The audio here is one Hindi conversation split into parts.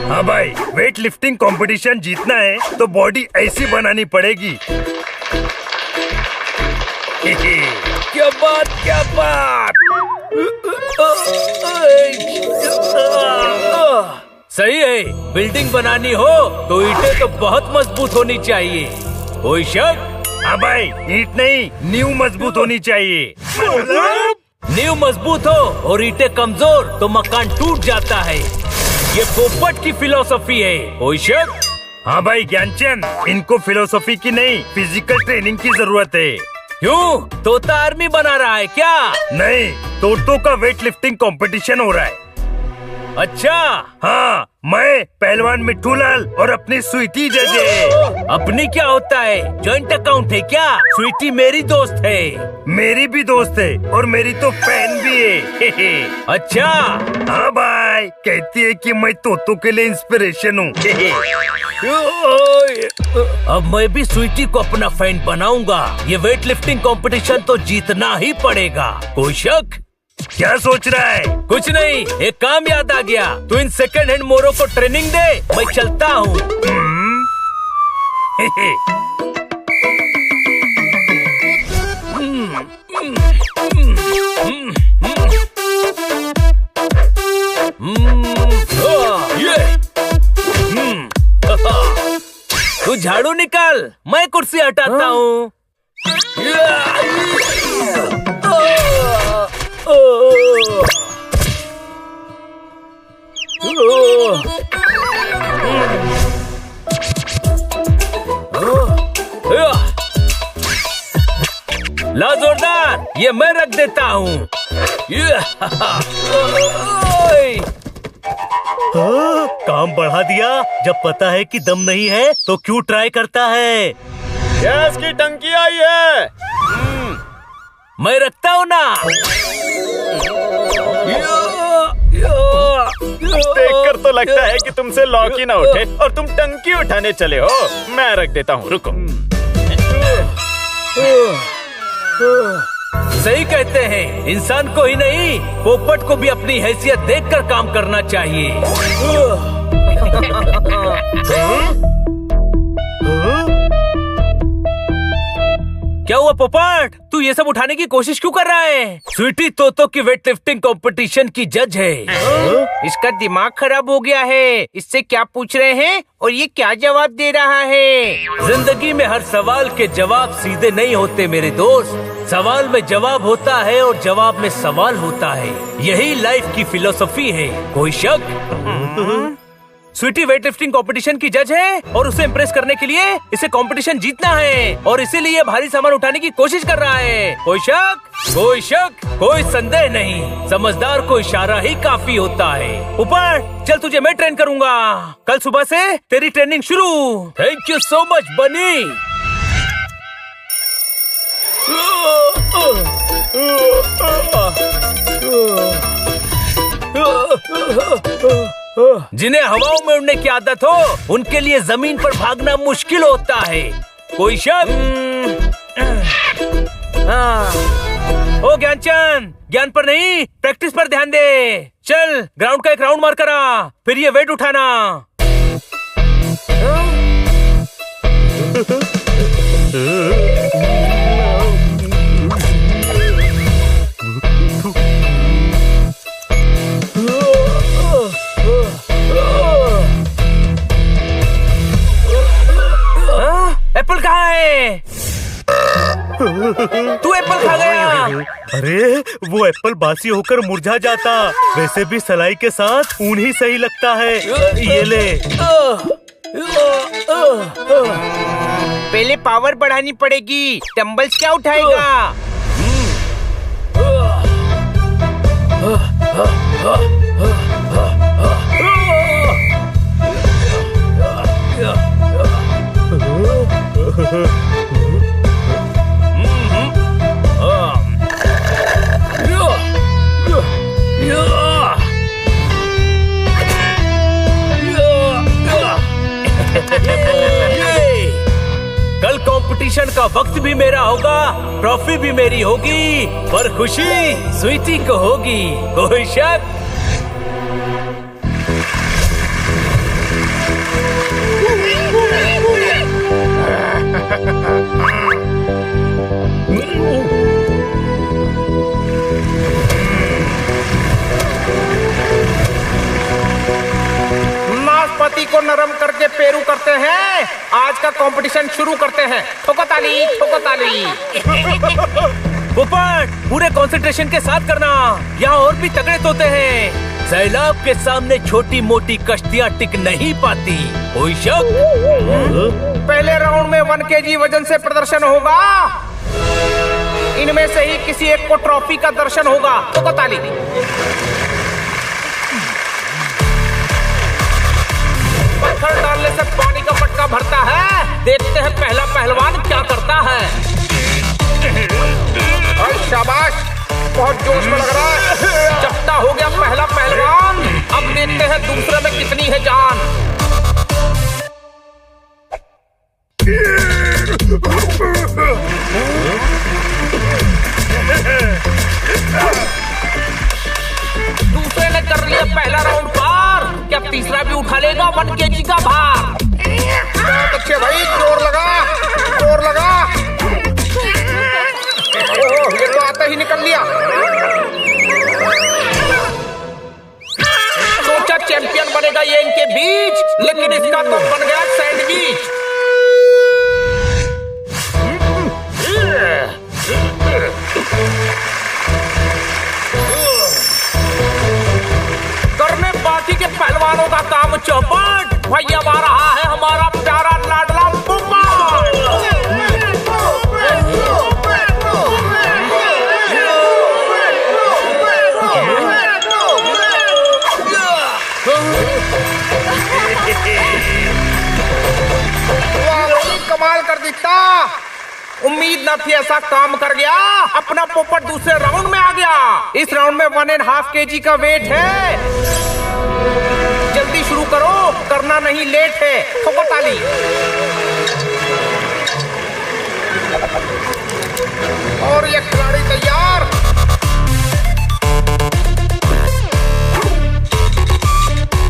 हाँ भाई, वेट लिफ्टिंग कंपटीशन जीतना है तो बॉडी ऐसी बनानी पड़ेगी। क्या बात, क्या बात। सही है, बिल्डिंग बनानी हो तो ईंटें तो बहुत मजबूत होनी चाहिए, कोई शक? हाँ भाई, ईंट नहीं, नींव मजबूत होनी चाहिए। नींव मजबूत हो और ईंटें कमजोर तो मकान टूट जाता है। ये पोपट की फिलॉसफी है, कोई शक? हाँ भाई ज्ञानचंद, इनको फिलोसॉफी की नहीं, फिजिकल ट्रेनिंग की जरूरत है। क्यों? तोता आर्मी बना रहा है क्या? नहीं, तोतों का वेट लिफ्टिंग कंपटीशन हो रहा है। अच्छा। हाँ, मैं पहलवान मिट्ठू लाल और अपनी स्वीटी जज है। अपनी क्या होता है? जॉइंट अकाउंट है क्या? स्वीटी मेरी दोस्त है। मेरी भी दोस्त है और मेरी तो फैन भी है। अच्छा। हाँ भाई, कहती है कि मैं तोतों के लिए इंस्पिरेशन हूँ। अब मैं भी स्वीटी को अपना फैन बनाऊंगा। ये वेट लिफ्टिंग कंपटीशन तो जीतना ही पड़ेगा, कोई शक? क्या सोच रहा है? कुछ नहीं, एक काम याद आ गया। तू इन सेकंड हैंड मोरों को ट्रेनिंग दे, मैं चलता हूँ। तू झाड़ू निकाल, मैं कुर्सी हटाता हूँ। ला जोरदार, ये मैं रख देता हूँ। काम बढ़ा दिया। जब पता है कि दम नहीं है तो क्यों ट्राई करता है? गैस की टंकी आई है। मैं रखता हूँ ना। देखकर तो लगता है कि तुमसे लॉक ही ना उठे और तुम टंकी उठाने चले हो। मैं रख देता हूँ, रुको। सही कहते हैं, इंसान को ही नहीं पोपट को भी अपनी हैसियत देखकर काम करना चाहिए। क्या हुआ पोपट? तू ये सब उठाने की कोशिश क्यों कर रहा है? स्वीटी तोतो की वेट लिफ्टिंग कंपटीशन की जज है। इसका दिमाग खराब हो गया है। इससे क्या पूछ रहे हैं और ये क्या जवाब दे रहा है? जिंदगी में हर सवाल के जवाब सीधे नहीं होते मेरे दोस्त। सवाल में जवाब होता है और जवाब में सवाल होता है। यही लाइफ की फिलोसफी है, कोई शक? स्वीटी वेट लिफ्टिंग कंपटीशन की जज है और उसे इम्प्रेस करने के लिए इसे कंपटीशन जीतना है और इसीलिए भारी सामान उठाने की कोशिश कर रहा है। कोई शक? कोई शक? कोई संदेह नहीं। समझदार को इशारा ही काफी होता है। ऊपर चल, तुझे मैं ट्रेन करूंगा। कल सुबह से तेरी ट्रेनिंग शुरू। थैंक यू सो मच बनी। जिन्हें हवाओं में उड़ने की आदत हो उनके लिए जमीन पर भागना मुश्किल होता है, कोई शक? ओ ज्ञानचंद, ज्ञान पर नहीं प्रैक्टिस पर ध्यान दे। चल ग्राउंड का एक राउंड मार करा, फिर ये वेट उठाना। एप्पल कहाँ है? तू एप्पल खा गया। अरे वो एप्पल बासी होकर मुरझा जाता। वैसे भी सलाई के साथ ऊन ही सही लगता है। ये ले। पहले पावर बढ़ानी पड़ेगी। डंबल्स क्या उठाएगा? वक्त भी मेरा होगा, ट्रॉफी भी मेरी होगी, पर खुशी स्वीटी को होगी, कोई शक? नाशपाती को नरम करके पेरू करते हैं। आज का कंपटीशन शुरू करते हैं। ठोको ताली, ठोको ताली। पोपट, पूरे कंसंट्रेशन के साथ करना, यहाँ और भी तगड़े तोते हैं। सैलाब के सामने छोटी मोटी कश्तियाँ टिक नहीं पाती, कोई शक? पहले राउंड में 1 kg वजन से प्रदर्शन होगा। इनमें से ही किसी एक को ट्रॉफी का दर्शन होगा। ठोको ताली। पत्थर डालने से पानी का मटका भरता है। देखते हैं पहला पहलवान क्या करता है। शाबाश, बहुत जोश में लग रहा है। चपटा हो गया पहला पहलवान। अब देखते हैं दूसरे में कितनी है जान। दूसरे ने कर लिया पहला राउंड पार। क्या तीसरा भी उठा लेगा 1 kg का भार? बहुत अच्छे भाई, जोर लगा, जोर लगा। ओह, ये तो आते ही निकल लिया। सोचा चैंपियन बनेगा ये इनके बीच, लेकिन इसका तो बन गया सैंडविच। करने बाकी के पहलवानों का काम चौपट। भाई अब आ रहा है हमारा प्यारा लाडला पोपट। कमाल कर दिखता, उम्मीद न थी ऐसा काम कर गया। अपना पोपट दूसरे राउंड में आ गया। इस राउंड में 1.5 kg का वेट है। जल्दी शुरू करो, करना नहीं लेट है। ठोको ताली। और ये खिलाड़ी तैयार।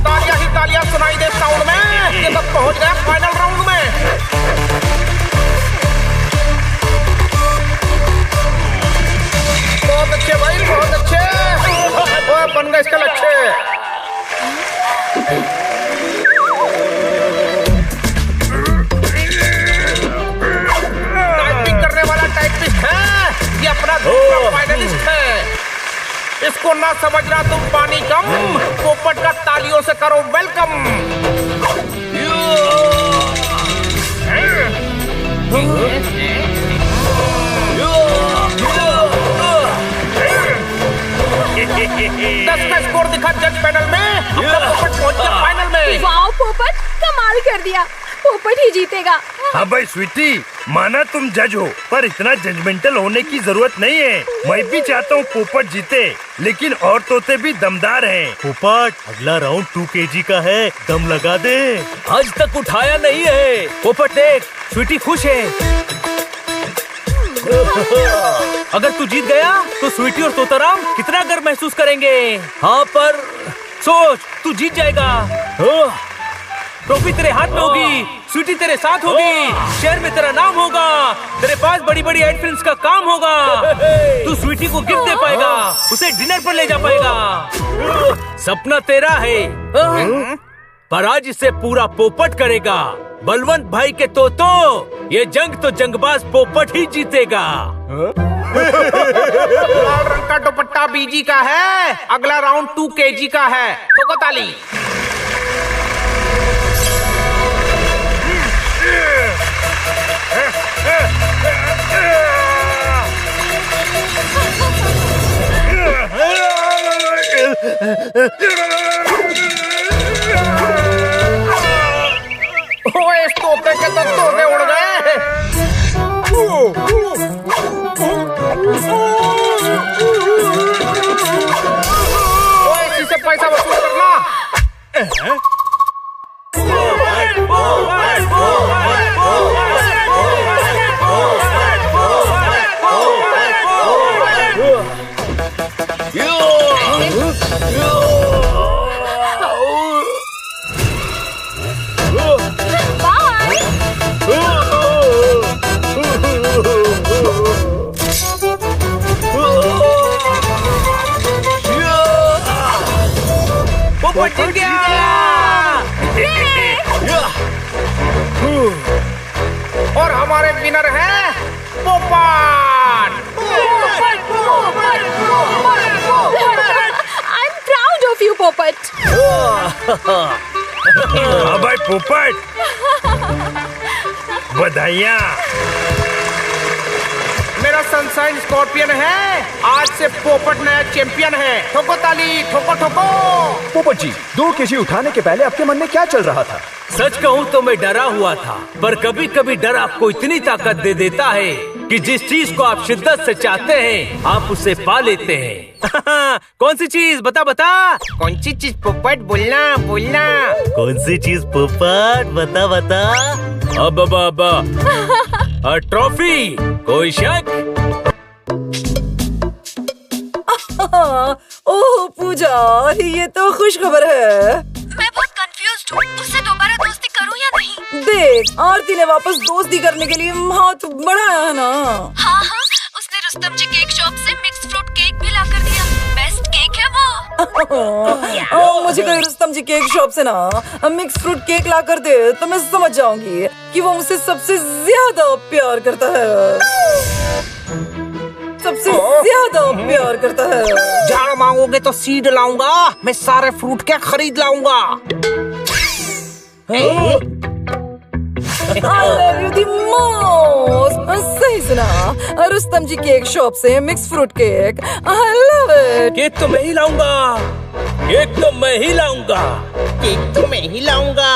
तालियां ही तालियां सुनाई दे साउंड में। ये बस पहुंच गया फाइनल राउंड में। बहुत अच्छे भाई, बहुत अच्छे। ओए, बन गए इसका लक्ष्य। टाइपिंग करने वाला टाइपिस्ट है। ये अपना दूसरा फाइनलिस्ट है। इसको ना समझना तुम पानी कम। पोपट का तालियों से करो वेलकम। दस का स्कोर दिखा जज पैनल में। अपना पोपट पहुंच गया फाइनल में। वाओ पोपट, कमाल कर दिया। पोपट ही जीतेगा। हाँ भाई स्वीटी, माना तुम जज हो, पर इतना जजमेंटल होने की जरूरत नहीं है। मैं भी चाहता हूँ पोपट जीते, लेकिन और तोते भी दमदार हैं। पोपट, अगला राउंड 2 kg का है, दम लगा दे। आज तक उठाया नहीं है। पोपट देख, स्वीटी खुश है। अगर तू जीत गया तो स्वीटी और तोताराम कितना गर्व महसूस करेंगे। हाँ, पर सोच, तू जीत जाएगा। ट्रॉफी तेरे हाथ में होगी, स्वीटी तेरे साथ होगी, शहर में तेरा नाम होगा, तेरे पास बड़ी बड़ी एड फिल्म्स का काम होगा। तू स्वीटी को गिफ्ट दे पाएगा, उसे डिनर पर ले जा पाएगा। सपना तेरा है, पर आज इसे पूरा पोपट करेगा। बलवंत भाई के तोतो, ये जंग तो जंगबाज पोपट ही जीतेगा। लाल रंग का दुपट्टा बीजी का है। अगला राउंड 2 kg का है। ठोको ताली। ओए, इस तोते के तो तोते उड़ गए। ओए, इसी से पैसा वसूल करना। हमारे विनर हैं पोपट। I am proud of you पोपट। हाँ भाई पोपट, बधाइयाँ। मेरा सनशाइन स्कॉर्पियन है, आज से पोपट नया चैंपियन है। ठोको ताली, ठोको ठोको। पोपट जी, 2 केजी उठाने के पहले आपके मन में क्या चल रहा था? सच कहूँ तो मैं डरा हुआ था, पर कभी कभी डर आपको इतनी ताकत दे देता है कि जिस चीज को आप शिद्दत से चाहते हैं आप उसे पा लेते हैं। कौन सी चीज? बता बता। कौन सी चीज पोपट? बोलना बोलना। कौन सी चीज पोपट? बता बता। अब ट्रॉफी, कोई शक? ओह पूजा, ये तो खुश खबर है। मैं बहुत कंफ्यूज्ड हूँ, उससे दोबारा दोस्ती करूँ या नहीं? देख, आरती ने वापस दोस्ती करने के लिए हाथ बढ़ाया है ना। हाँ, उसने रुस्तम जी केक शॉप से मिक्स फ्रूट केक भी ला कर दिया। बेस्ट केक है वो। मुझे कोई रुस्तम जी केक शॉप से ना मिक्स फ्रूट केक ला कर दे तो मैं समझ जाऊंगी कि वो मुझसे सबसे ज्यादा प्यार करता है। सबसे ज्यादा प्यार करता है। झाड़ मांगोगे तो सीड लाऊंगा, मैं सारे फ्रूट के खरीद लाऊंगा। I love you the most। सही सुना, रुस्तम जी केक शॉप से mix fruit cake. I love it। Cake तो मैं ही लाऊंगा, केक तो मैं ही लाऊंगा, केक तो मैं ही लाऊंगा।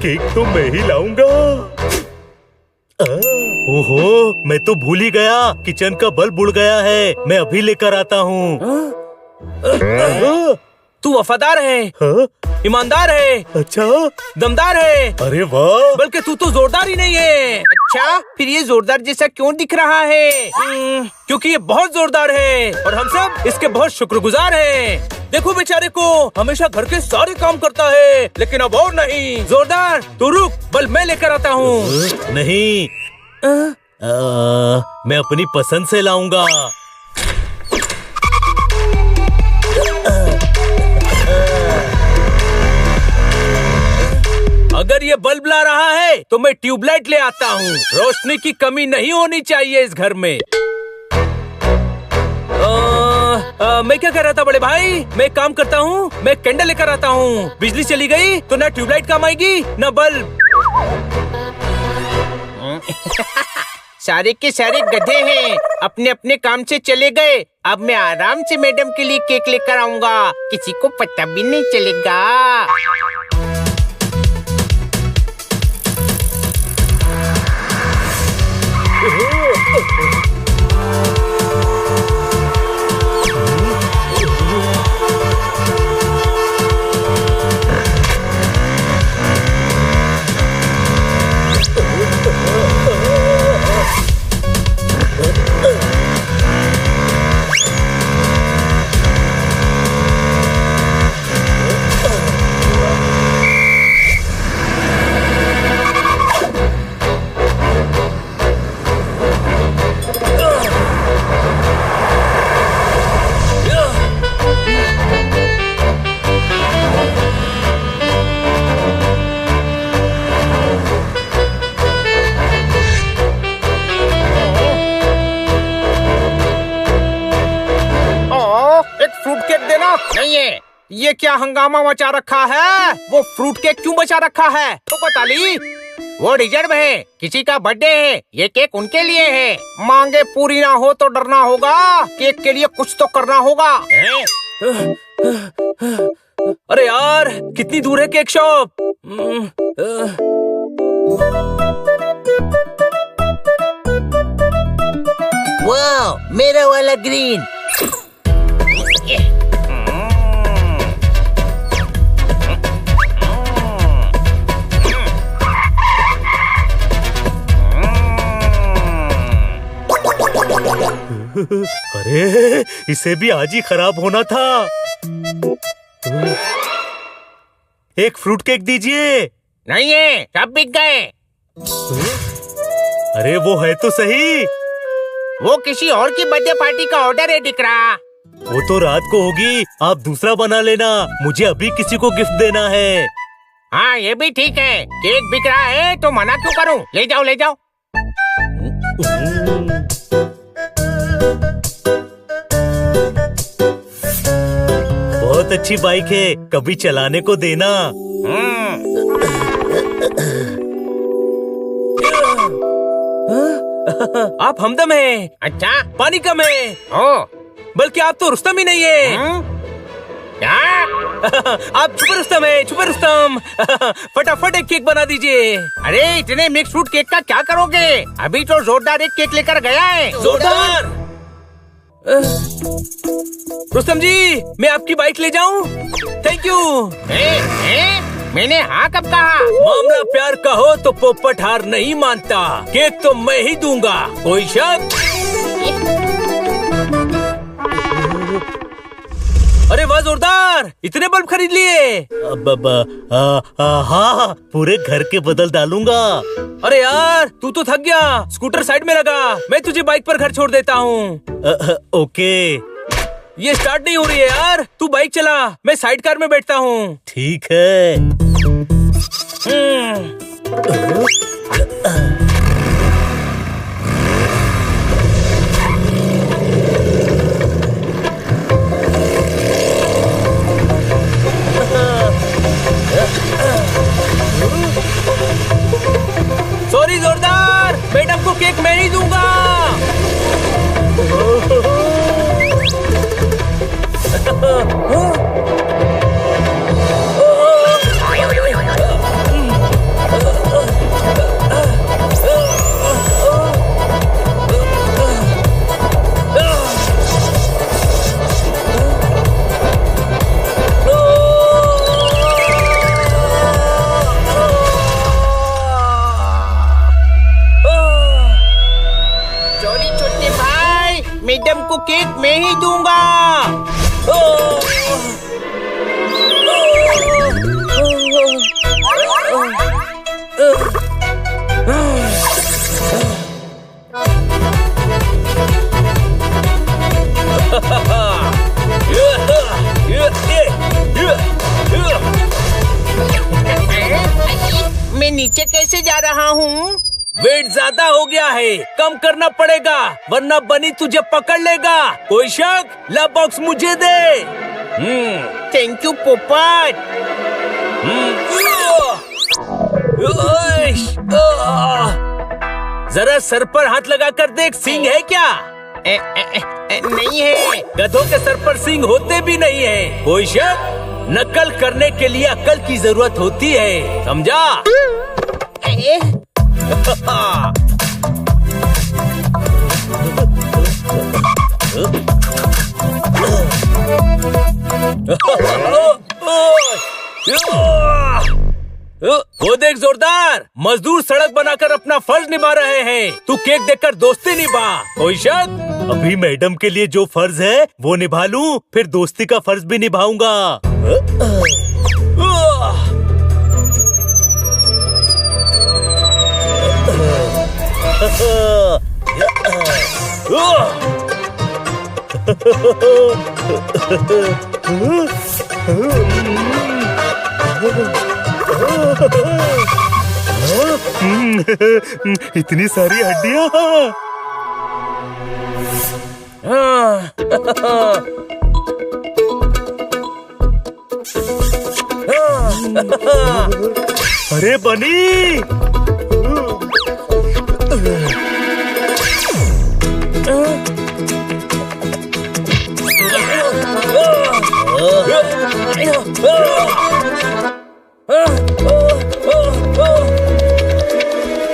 केक तो मैं ही लाऊंगा। ओहो, मैं तो भूल ही गया, किचन का बल्ब उड़ गया है। मैं अभी लेकर आता हूँ। तू वफादार है, ईमानदार है, अच्छा, दमदार है। अरे वाह, बल्कि तू तो जोरदार ही नहीं है। अच्छा, फिर ये जोरदार जैसा क्यों दिख रहा है? क्योंकि ये बहुत जोरदार है और हम सब इसके बहुत शुक्रगुजार हैं। देखो बेचारे को हमेशा घर के सारे काम करता है, लेकिन अब और नहीं। जोरदार, तू रुक, बल्ब मैं लेकर आता हूँ। नहीं, मैं अपनी पसंद से लाऊंगा। अगर ये बल्ब ला रहा है तो मैं ट्यूबलाइट ले आता हूँ। रोशनी की कमी नहीं होनी चाहिए इस घर में। मैं क्या कह रहा था बड़े भाई, मैं एक काम करता हूँ, मैं कैंडल लेकर आता हूँ। बिजली चली गई तो ना ट्यूबलाइट काम आएगी ना बल्ब। सारे के सारे गधे हैं, अपने अपने काम से चले गए। अब मैं आराम से मैडम के लिए केक लेकर आऊंगा, किसी को पता भी नहीं चलेगा। नहीं है, ये क्या हंगामा मचा रखा है? वो फ्रूट केक क्यों बचा रखा है? तो बता ली, वो रिजर्व है, किसी का बर्थडे है, ये केक उनके लिए है। मांगे पूरी ना हो तो डरना होगा, केक के लिए कुछ तो करना होगा। अरे यार, कितनी दूर है केक शॉप? वाह, मेरा वाला ग्रीन। अरे, इसे भी आज ही खराब होना था। एक फ्रूट केक दीजिए। नहीं है, सब बिक गए। अरे वो है तो सही। वो किसी और की बर्थडे पार्टी का ऑर्डर है दिख रहा। वो तो रात को होगी, आप दूसरा बना लेना। मुझे अभी किसी को गिफ्ट देना है। हाँ ये भी ठीक है, केक बिक रहा है तो मना क्यों करूं? ले जाओ ले जाओ। बहुत अच्छी बाइक है, कभी चलाने को देना। आप हमदम हैं। अच्छा, पानी कम है। ओ, बल्कि आप तो रुस्तम ही नहीं है। क्या? आप छुपे रुस्तम है, छुपे रुस्तम। फटाफट एक केक बना दीजिए। अरे इतने मिक्स फ्रूट केक का क्या करोगे? अभी तो जोरदार एक केक लेकर गया है। जोरदार। रुस्तम जी, मैं आपकी बाइक ले जाऊं? Thank you. मैंने हाँ कब कहा? मामला प्यार का हो तो पोपट हार नहीं मानता। केक तो मैं ही दूंगा, कोई शक? अरे वाह जोरदार, इतने बल्ब खरीद लिए? हाँ, पूरे घर के बदल डालूंगा। अरे यार, तू तो थक गया। स्कूटर साइड में लगा, मैं तुझे बाइक पर घर छोड़ देता हूँ। ओके। ये स्टार्ट नहीं हो रही है यार, तू बाइक चला, मैं साइड कार में बैठता हूँ। ठीक है। सॉरी जोरदार, मैडम को केक मैं ही दूंगा। मैडम को केक मैं ही दूंगा। मैं नीचे कैसे जा रहा हूँ? वेट ज्यादा हो गया है, कम करना पड़ेगा वरना बनी तुझे पकड़ लेगा। कोई शक? ला बॉक्स मुझे दे। थैंक यू पोपट। जरा सर पर हाथ लगा कर देख, सींग है क्या? नहीं है। गधों के सर पर सींग होते भी नहीं है। कोई शक? नकल करने के लिए अकल की जरूरत होती है, समझा? वो देख जोरदार, मजदूर सड़क बनाकर अपना फर्ज निभा रहे हैं, तू केक देकर दोस्ती निभा। कोई शक? अभी मैडम के लिए जो फर्ज है वो निभा लूं, फिर दोस्ती का फर्ज भी निभाऊंगा। इतनी सारी हड्डियाँ। अरे बनी,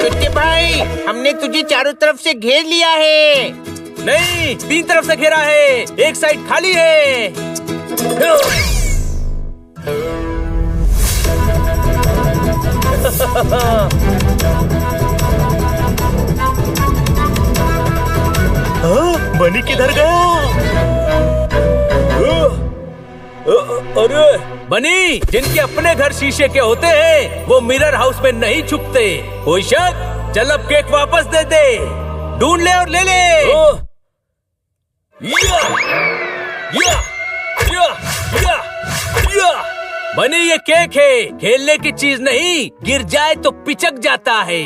छोटे भाई, हमने तुझे चारों तरफ से घेर लिया है। नहीं, 3 तरफ से घेरा है, एक साइड खाली है। बनी किधर गया? अरे बनी, जिनके अपने घर शीशे के होते हैं वो मिरर हाउस में नहीं छुपते। कोई शक? चल अब केक वापस दे दे, ढूंढ ले और ले ले। या, या, या, या, या। बनी ये केक है, खेलने की चीज नहीं, गिर जाए तो पिचक जाता है।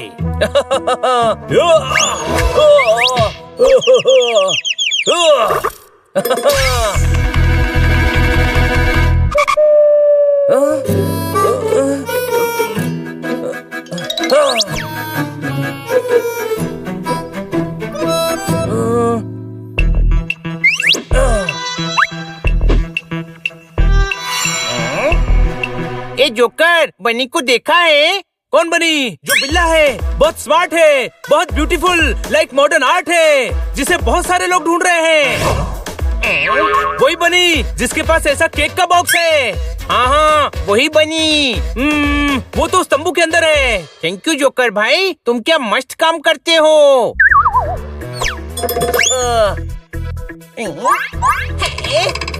ए जोकर, बनी को देखा है? कौन बनी? जो बिल्ला है, बहुत स्मार्ट है, बहुत ब्यूटीफुल, लाइक मॉडर्न आर्ट है, जिसे बहुत सारे लोग ढूंढ रहे हैं। वही बनी जिसके पास ऐसा केक का बॉक्स है। हाँ, वही बनी। वो तो उस तंबू के अंदर है। थैंक यू जोकर भाई, तुम क्या मस्त काम करते हो।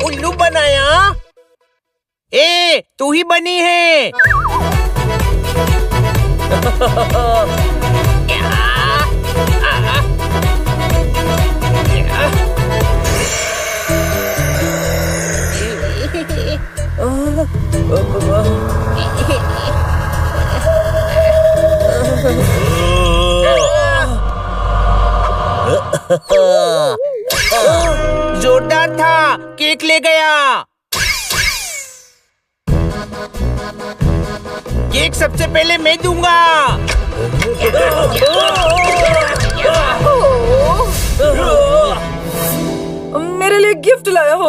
उल्लू बनाया। ए, तू ही बनी है। जोरदार था, केक ले गया। केक सबसे पहले मैं दूंगा। मेरे लिए गिफ्ट लाया हो।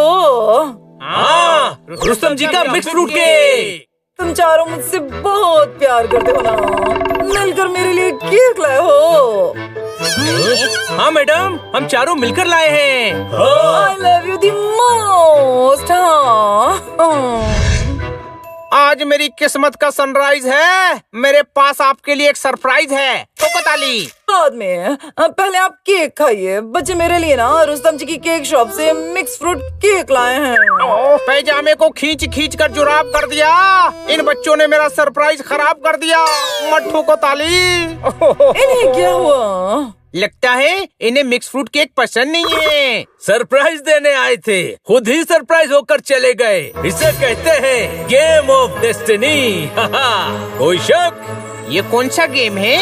हाँ, रुस्तम जी का मिक्स फ्रूट केक। तुम चारों मुझसे बहुत प्यार करते हो ना, मिलकर मेरे लिए केक लाए हो। हाँ मैडम, हम चारों मिलकर लाए हैं। I love you the most। आज मेरी किस्मत का सनराइज है। मेरे पास आपके लिए एक सरप्राइज है। कोकोताली, बाद में पहले आप केक खाइए। बच्चे मेरे लिए ना रुस्तम जी की केक शॉप से मिक्स फ्रूट केक लाए हैं। पैजामे को खींच खींच कर जुराब कर दिया। इन बच्चों ने मेरा सरप्राइज खराब कर दिया। मट्ठू को ताली। इन्हें क्या हुआ? लगता है इन्हें मिक्स फ्रूट केक पसंद नहीं है। सरप्राइज देने आए थे, खुद ही सरप्राइज होकर चले गए। इसे कहते हैं गेम ऑफ डेस्टिनी। कोई शक? ये कौन सा गेम है?